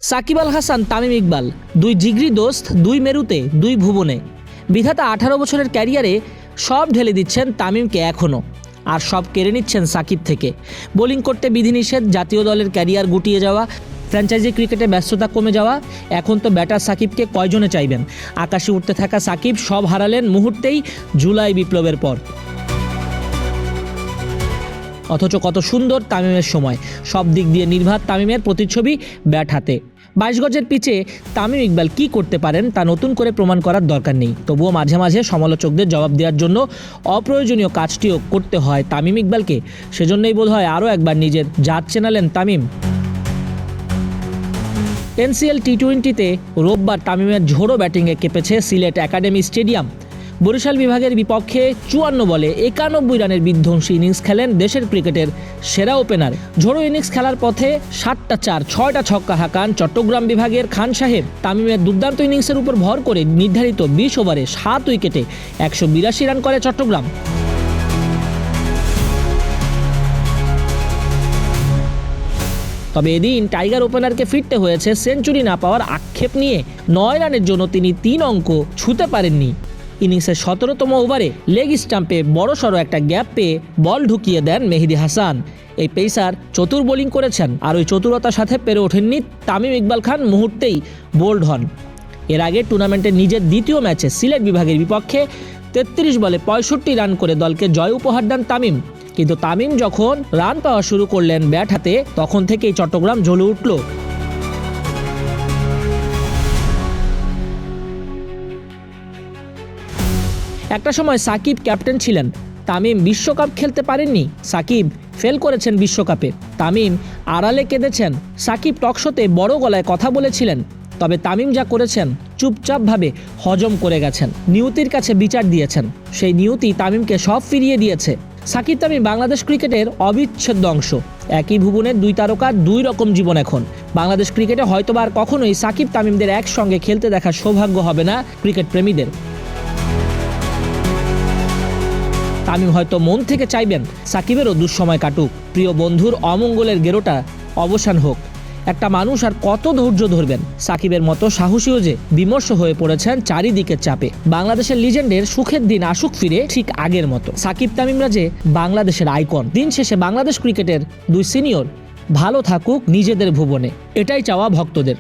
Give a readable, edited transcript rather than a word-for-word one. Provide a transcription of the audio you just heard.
সাকিব আল হাসান, তামিম ইকবাল, দুই জিগরি দোস্ত, দুই মেরুতে, দুই ভুবনে। বিধাতা 18 বছরের ক্যারিয়ারে সব ঢেলে দিচ্ছেন তামিমকে এখনও, আর সব কেড়ে নিচ্ছেন সাকিব থেকে। বোলিং করতে বিধিনিষেধ, জাতীয় দলের ক্যারিয়ার গুটিয়ে যাওয়া, ফ্র্যাঞ্চাইজি ক্রিকেটে ব্যস্ততা কমে যাওয়া, এখন তো ব্যাটার সাকিবকে কয়জনে চাইবেন? আকাশে উঠতে থাকা সাকিব সব হারালেন মুহূর্তেই জুলাই বিপ্লবের পর। অথচ কত সুন্দর তামিমের সময়, সব দিক দিয়ে নির্ঘাত তামিমের প্রতিচ্ছবি ব্যাট হাতে। 22 গজের পিচে তামিম ইকবাল কী করতে পারেন তা নতুন করে প্রমাণ করার দরকার নেই। তবুও মাঝে মাঝে সমালোচকদের জবাব দেওয়ার জন্য অপ্রয়োজনীয় কাজটিও করতে হয় তামিম ইকবালকে। সেজন্যই বোধহয় আরও একবার নিজের জাত চেনালেন তামিম। NCL টি-20তে রোববার তামিমের ঝোড়ো ব্যাটিংয়ে কেঁপেছে সিলেট একাডেমি স্টেডিয়াম। বরিশাল বিভাগের বিপক্ষে 54 বলে 91 রানের বিধ্বংসী ইনিংস খেলেন দেশের ক্রিকেটের সেরা ওপেনার। ঝোড়ো ইনিংস খেলার পথে 7টা 4, 6টা ছক্কা হাঁকান চট্টগ্রাম বিভাগের খান সাহেব। তামিমের দুর্দান্ত ইনিংসের উপর ভর করে নির্ধারিত 20 ওভারে 7 উইকেটে 182 রান করে চট্টগ্রাম। তবে এদিন টাইগার ওপেনারকে ফিরতে হয়েছে সেঞ্চুরি না পাওয়ার আক্ষেপ নিয়ে। 9 রানের জন্য তিনি 3 অঙ্ক ছুঁতে পারেননি। ইনিংসের 17তম ওভারে লেগ স্টাম্পে বড়সড় একটা গ্যাপ পেয়ে বল ঢুকিয়ে দেন মেহেদী হাসান। এই পেসার চতুর বোলিং করেছেন, আর ওই চতুরতার সাথে পেরে ওঠেননি তামিম ইকবাল খান, মুহূর্তেই বোল্ড হন। এর আগে টুর্নামেন্টের নিজের দ্বিতীয় ম্যাচে সিলেট বিভাগের বিপক্ষে 33 বলে 65 রান করে দলকে জয় উপহার দেন তামিম। কিন্তু তামিম যখন রান পাওয়া শুরু করলেন ব্যাট হাতে, তখন থেকেই চট্টগ্রাম জ্বলে উঠল। একটা সময় সাকিব ক্যাপ্টেন ছিলেন, তামিম বিশ্বকাপ খেলতে পারেননি। সাকিব ফেল করেছেন বিশ্বকাপে, তামিম আড়ালে কেঁদেছেন। সাকিব টকশোতে বড় গলায় কথা বলেছিলেন, তবে তামিম যা করেছেন চুপচাপভাবে হজম করে গেছেন। নিয়তির কাছে বিচার দিয়েছেন, সেই নিয়তি তামিমকে সব ফিরিয়ে দিয়েছে। সাকিব তামিম বাংলাদেশ ক্রিকেটের অবিচ্ছেদ্য অংশ। একই ভুবনের দুই তারকার দুই রকম জীবন এখন। বাংলাদেশ ক্রিকেটে হয়তোবা আর কখনোই সাকিব তামিমদের একসঙ্গে খেলতে দেখার সৌভাগ্য হবে না ক্রিকেট প্রেমীদের। তামিম হয়তো মন থেকে চাইবেন সাকিবেরও দুঃসময় কাটুক, প্রিয় বন্ধুর অমঙ্গলের গেরোটা অবসান হোক। একটা মানুষ আর কত ধৈর্য ধরবেন? সাকিবের মতো সাহসীও যে বিমর্ষ হয়ে পড়েছেন চারিদিকের চাপে। বাংলাদেশের লিজেন্ডের সুখের দিন আসুক ফিরে ঠিক আগের মতো। সাকিব তামিমরা যে বাংলাদেশের আইকন। দিন শেষে বাংলাদেশ ক্রিকেটের দুই সিনিয়র ভালো থাকুক নিজেদের ভুবনে, এটাই চাওয়া ভক্তদের।